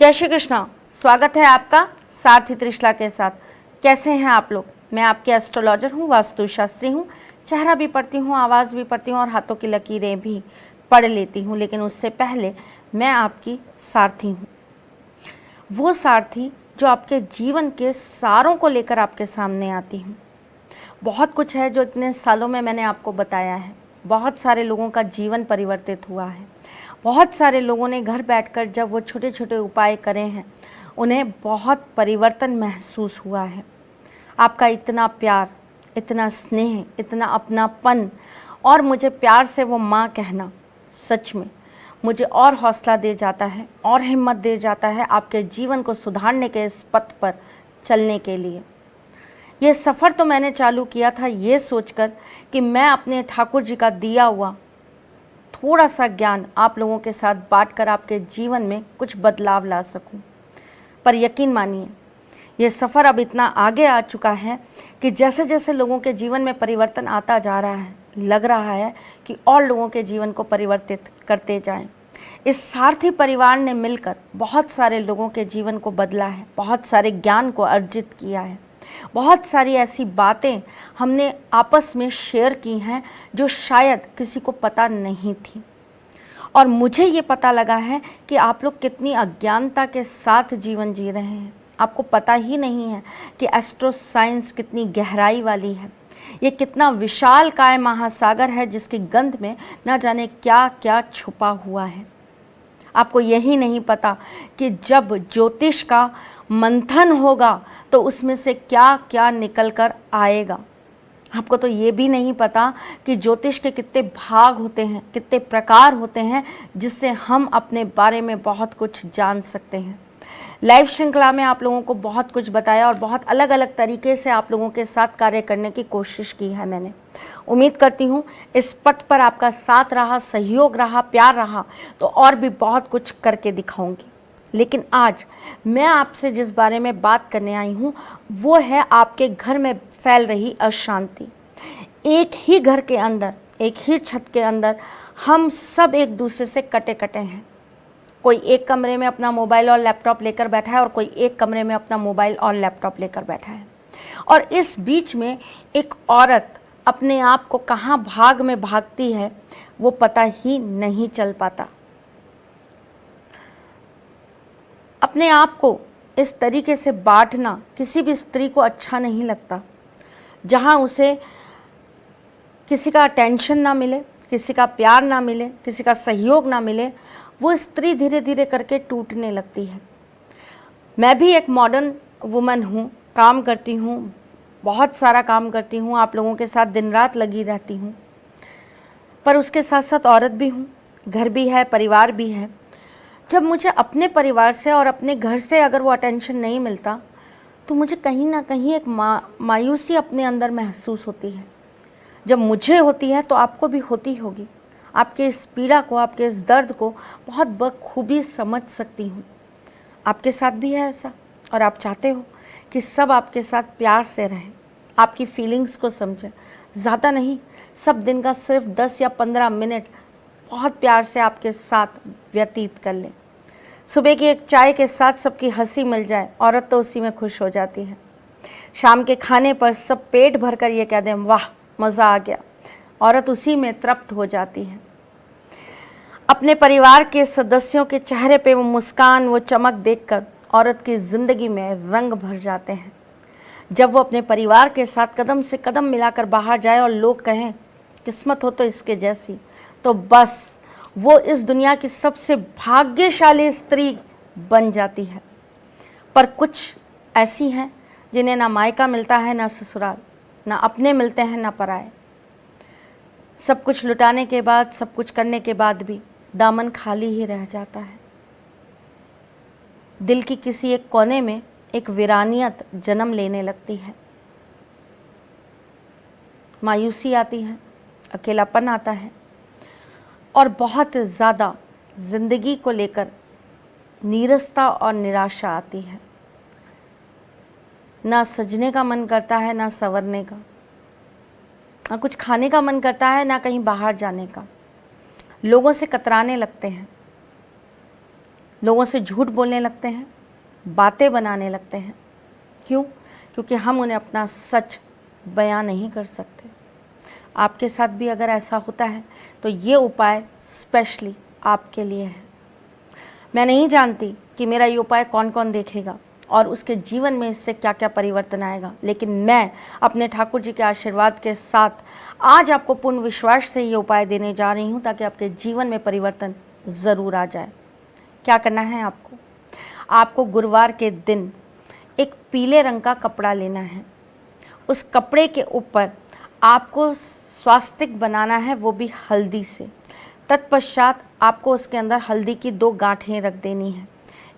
जय श्री कृष्णा। स्वागत है आपका सारथी त्रिशला के साथ। कैसे हैं आप लोग? मैं आपकी एस्ट्रोलॉजर हूँ, वास्तुशास्त्री हूँ। चेहरा भी पढ़ती हूँ, आवाज़ भी पढ़ती हूँ और हाथों की लकीरें भी पढ़ लेती हूँ। लेकिन उससे पहले मैं आपकी सारथी हूँ, वो सारथी जो आपके जीवन के सारों को लेकर आपके सामने आती हूँ। बहुत कुछ है जो इतने सालों में मैंने आपको बताया है। बहुत सारे लोगों का जीवन परिवर्तित हुआ है। बहुत सारे लोगों ने घर बैठकर जब वो छोटे छोटे उपाय करे हैं, उन्हें बहुत परिवर्तन महसूस हुआ है। आपका इतना प्यार, इतना स्नेह, इतना अपनापन और मुझे प्यार से वो माँ कहना सच में मुझे और हौसला दे जाता है और हिम्मत दे जाता है आपके जीवन को सुधारने के इस पथ पर चलने के लिए। ये सफ़र तो मैंने चालू किया था ये सोचकर कि मैं अपने ठाकुर जी का दिया हुआ थोड़ा सा ज्ञान आप लोगों के साथ बांटकर आपके जीवन में कुछ बदलाव ला सकूं। पर यकीन मानिए, ये सफ़र अब इतना आगे आ चुका है कि जैसे जैसे लोगों के जीवन में परिवर्तन आता जा रहा है, लग रहा है कि और लोगों के जीवन को परिवर्तित करते जाएं। इस सारथी परिवार ने मिलकर बहुत सारे लोगों के जीवन को बदला है, बहुत सारे ज्ञान को अर्जित किया है। बहुत सारी ऐसी बातें हमने आपस में शेयर की हैं जो शायद किसी को पता नहीं थी। और मुझे ये पता लगा है कि आप लोग कितनी अज्ञानता के साथ जीवन जी रहे हैं। आपको पता ही नहीं है कि एस्ट्रो साइंस कितनी गहराई वाली है। ये कितना विशाल काय महासागर है जिसकी गंध में न जाने क्या क्या छुपा हुआ है। आपको यही नहीं पता कि जब ज्योतिष का मंथन होगा तो उसमें से क्या क्या निकल कर आएगा। आपको तो ये भी नहीं पता कि ज्योतिष के कितने भाग होते हैं, कितने प्रकार होते हैं, जिससे हम अपने बारे में बहुत कुछ जान सकते हैं। लाइव श्रृंखला में आप लोगों को बहुत कुछ बताया और बहुत अलग अलग तरीके से आप लोगों के साथ कार्य करने की कोशिश की है मैंने। उम्मीद करती हूँ इस पथ पर आपका साथ रहा, सहयोग रहा, प्यार रहा तो और भी बहुत कुछ करके दिखाऊंगी। लेकिन आज मैं आपसे जिस बारे में बात करने आई हूँ वो है आपके घर में फैल रही अशांति। एक ही घर के अंदर, एक ही छत के अंदर हम सब एक दूसरे से कटे कटे हैं। कोई एक कमरे में अपना मोबाइल और लैपटॉप लेकर बैठा है और कोई एक कमरे में अपना मोबाइल और लैपटॉप लेकर बैठा है। और इस बीच में एक औरत अपने आप को कहाँ भाग में भागती है वो पता ही नहीं चल पाता। अपने आप को इस तरीके से बांटना किसी भी स्त्री को अच्छा नहीं लगता, जहाँ उसे किसी का अटेंशन ना मिले, किसी का प्यार ना मिले, किसी का सहयोग ना मिले, वो स्त्री धीरे धीरे करके टूटने लगती है। मैं भी एक मॉडर्न वुमन हूँ, काम करती हूँ, बहुत सारा काम करती हूँ, आप लोगों के साथ दिन रात लगी रहती हूँ, पर उसके साथ साथ औरत भी हूँ, घर भी है, परिवार भी है। जब मुझे अपने परिवार से और अपने घर से अगर वो अटेंशन नहीं मिलता तो मुझे कहीं ना कहीं एक मायूसी अपने अंदर महसूस होती है। जब मुझे होती है तो आपको भी होती होगी। आपके इस पीड़ा को, आपके इस दर्द को बहुत बखूबी समझ सकती हूँ। आपके साथ भी है ऐसा और आप चाहते हो कि सब आपके साथ प्यार से रहें, आपकी फीलिंग्स को समझें। ज़्यादा नहीं, सब दिन का सिर्फ 10 या 15 मिनट बहुत प्यार से आपके साथ व्यतीत कर लें। सुबह की एक चाय के साथ सबकी हंसी मिल जाए, औरत तो उसी में खुश हो जाती है। शाम के खाने पर सब पेट भरकर ये कह दें वाह मज़ा आ गया, औरत उसी में तृप्त हो जाती है। अपने परिवार के सदस्यों के चेहरे पे वो मुस्कान, वो चमक देखकर औरत की ज़िंदगी में रंग भर जाते हैं। जब वो अपने परिवार के साथ कदम से कदम मिलाकर बाहर जाए और लोग कहें किस्मत हो तो इसके जैसी, तो बस वो इस दुनिया की सबसे भाग्यशाली स्त्री बन जाती है। पर कुछ ऐसी हैं जिन्हें ना मायका मिलता है, ना ससुराल, ना अपने मिलते हैं, ना पराए। सब कुछ लुटाने के बाद, सब कुछ करने के बाद भी दामन खाली ही रह जाता है। दिल की किसी एक कोने में एक वीरानियत जन्म लेने लगती है। मायूसी आती है, अकेलापन आता है और बहुत ज़्यादा ज़िंदगी को लेकर नीरसता और निराशा आती है। ना सजने का मन करता है, ना संवरने का, ना कुछ खाने का मन करता है, ना कहीं बाहर जाने का। लोगों से कतराने लगते हैं। लोगों से झूठ बोलने लगते हैं, बातें बनाने लगते हैं। क्यों? क्योंकि हम उन्हें अपना सच बयां नहीं कर सकते। आपके साथ भी अगर ऐसा होता है तो ये उपाय स्पेशली आपके लिए है। मैं नहीं जानती कि मेरा ये उपाय कौन कौन देखेगा और उसके जीवन में इससे क्या क्या परिवर्तन आएगा, लेकिन मैं अपने ठाकुर जी के आशीर्वाद के साथ आज आपको पूर्ण विश्वास से ये उपाय देने जा रही हूँ ताकि आपके जीवन में परिवर्तन ज़रूर आ जाए। क्या करना है आपको? आपको गुरुवार के दिन एक पीले रंग का कपड़ा लेना है। उस कपड़े के ऊपर आपको स्वास्तिक बनाना है, वो भी हल्दी से। तत्पश्चात आपको उसके अंदर हल्दी की 2 गांठें रख देनी है,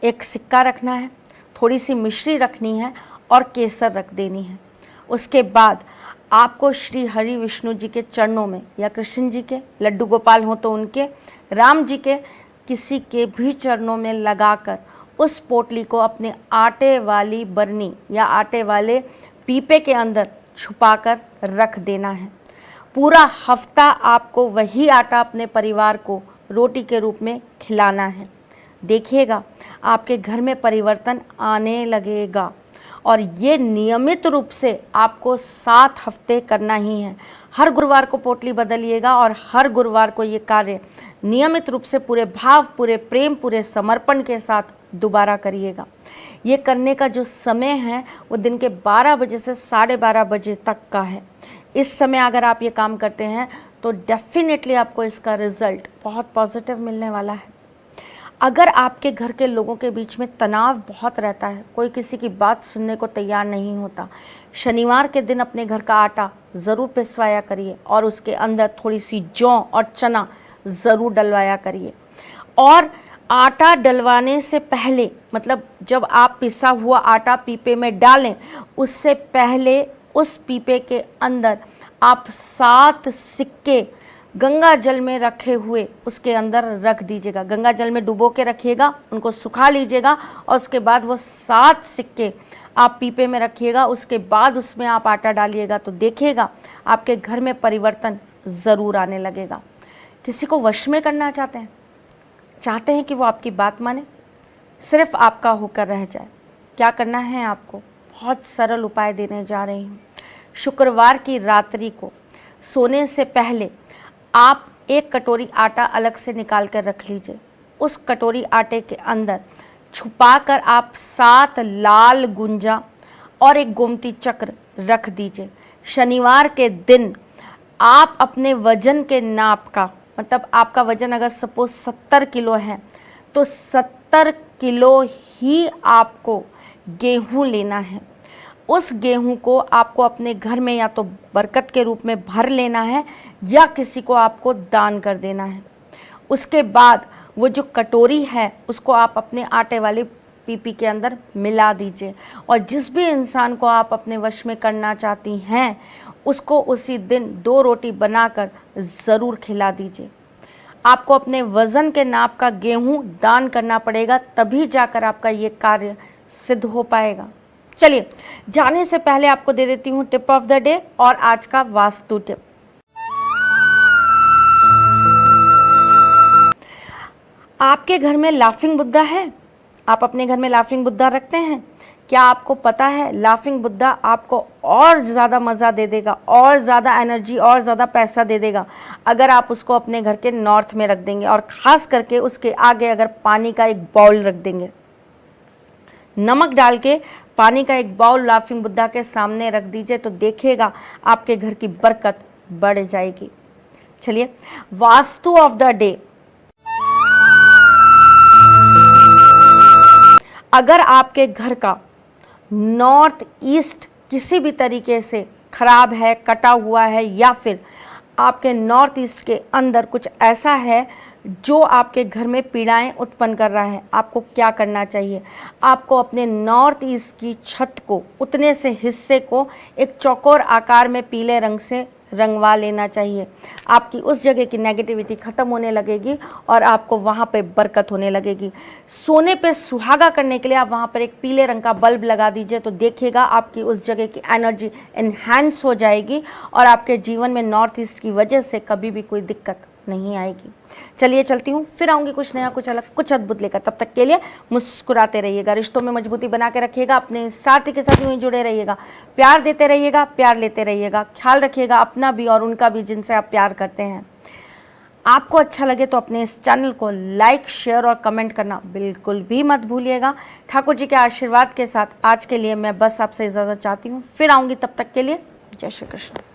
एक सिक्का रखना है, थोड़ी सी मिश्री रखनी है और केसर रख देनी है। उसके बाद आपको श्री हरि विष्णु जी के चरणों में या कृष्ण जी के, लड्डू गोपाल हो तो उनके, राम जी के, किसी के भी चरणों में लगाकर उस पोटली को अपने आटे वाली बरनी या आटे वाले पीपे के अंदर छुपाकर रख देना है। पूरा हफ्ता आपको वही आटा अपने परिवार को रोटी के रूप में खिलाना है। देखिएगा आपके घर में परिवर्तन आने लगेगा और ये नियमित रूप से आपको 7 हफ्ते करना ही है। हर गुरुवार को पोटली बदलिएगा और हर गुरुवार को ये कार्य नियमित रूप से पूरे भाव, पूरे प्रेम, पूरे समर्पण के साथ दोबारा करिएगा। ये करने का जो समय है वो दिन के 12 बजे से 12:30 बजे तक का है। इस समय अगर आप ये काम करते हैं तो डेफिनेटली आपको इसका रिजल्ट बहुत पॉजिटिव मिलने वाला है। अगर आपके घर के लोगों के बीच में तनाव बहुत रहता है, कोई किसी की बात सुनने को तैयार नहीं होता, शनिवार के दिन अपने घर का आटा ज़रूर पिसवाया करिए और उसके अंदर थोड़ी सी जौ और चना ज़रूर डलवाया करिए। और आटा डलवाने से पहले, मतलब जब आप पिसा हुआ आटा पीपे में डालें उससे पहले उस पीपे के अंदर आप 7 सिक्के गंगा जल में रखे हुए उसके अंदर रख दीजिएगा। गंगा जल में डुबो के रखिएगा, उनको सुखा लीजिएगा और उसके बाद वो 7 सिक्के आप पीपे में रखिएगा। उसके बाद उसमें आप आटा डालिएगा तो देखिएगा आपके घर में परिवर्तन ज़रूर आने लगेगा। किसी को वश में करना चाहते हैं कि वो आपकी बात माने, सिर्फ आपका होकर रह जाए। क्या करना है आपको? बहुत सरल उपाय देने जा रही हूँ। शुक्रवार की रात्रि को सोने से पहले आप 1 कटोरी आटा अलग से निकाल कर रख लीजिए। उस कटोरी आटे के अंदर छुपाकर आप 7 लाल गुंजा और 1 गोमती चक्र रख दीजिए। शनिवार के दिन आप अपने वजन के नाप का, मतलब आपका वजन अगर सपोज 70 किलो है तो 70 किलो ही आपको गेहूं लेना है। उस गेहूं को आपको अपने घर में या तो बरकत के रूप में भर लेना है या किसी को आपको दान कर देना है। उसके बाद वो जो कटोरी है उसको आप अपने आटे वाले पीपी के अंदर मिला दीजिए और जिस भी इंसान को आप अपने वश में करना चाहती हैं उसको उसी दिन 2 रोटी बनाकर ज़रूर खिला दीजिए। आपको अपने वज़न के नाप का गेहूं दान करना पड़ेगा, तभी जाकर आपका ये कार्य सिद्ध हो पाएगा। चलिए, जाने से पहले आपको दे देती हूँ टिप ऑफ द डे और आज का वास्तु टिप। आपके घर में लाफिंग बुद्धा है? आप अपने घर में लाफिंग बुद्धा रखते हैं? क्या आपको पता है लाफिंग बुद्धा आपको और ज़्यादा मज़ा दे देगा, और ज़्यादा एनर्जी, और ज़्यादा पैसा दे देगा अगर आप उसको अपने घर के नॉर्थ में रख देंगे और ख़ास करके उसके आगे अगर पानी का एक बाउल रख देंगे। नमक डाल के पानी का एक बाउल लाफिंग बुद्धा के सामने रख दीजिए तो देखिएगा आपके घर की बरकत बढ़ जाएगी। चलिए, वास्तु ऑफ द डे। अगर आपके घर का नॉर्थ ईस्ट किसी भी तरीके से खराब है, कटा हुआ है, या फिर आपके नॉर्थ ईस्ट के अंदर कुछ ऐसा है जो आपके घर में पीड़ाएं उत्पन्न कर रहा है, आपको क्या करना चाहिए? आपको अपने नॉर्थ ईस्ट की छत को, उतने से हिस्से को एक चौकोर आकार में पीले रंग से रंगवा लेना चाहिए। आपकी उस जगह की नेगेटिविटी ख़त्म होने लगेगी और आपको वहाँ पे बरकत होने लगेगी। सोने पे सुहागा करने के लिए आप वहाँ पर एक पीले रंग का बल्ब लगा दीजिए तो देखिएगा आपकी उस जगह की एनर्जी एनहांस हो जाएगी और आपके जीवन में नॉर्थ ईस्ट की वजह से कभी भी कोई दिक्कत नहीं आएगी। चलिए चलती हूँ, फिर आऊँगी कुछ नया, कुछ अलग, कुछ अद्भुत लेकर। तब तक के लिए मुस्कुराते रहिएगा, रिश्तों में मजबूती बना के रखिएगा, अपने साथी के साथ यूँ ही जुड़े रहिएगा, प्यार देते रहिएगा, प्यार लेते रहिएगा, ख्याल रखिएगा अपना भी और उनका भी जिनसे आप प्यार करते हैं। आपको अच्छा लगे तो अपने इस चैनल को लाइक, शेयर और कमेंट करना बिल्कुल भी मत भूलिएगा। ठाकुर जी के आशीर्वाद के साथ आज के लिए मैं बस आपसे इजाज़त चाहती हूँ, फिर आऊँगी। तब तक के लिए जय श्री कृष्ण।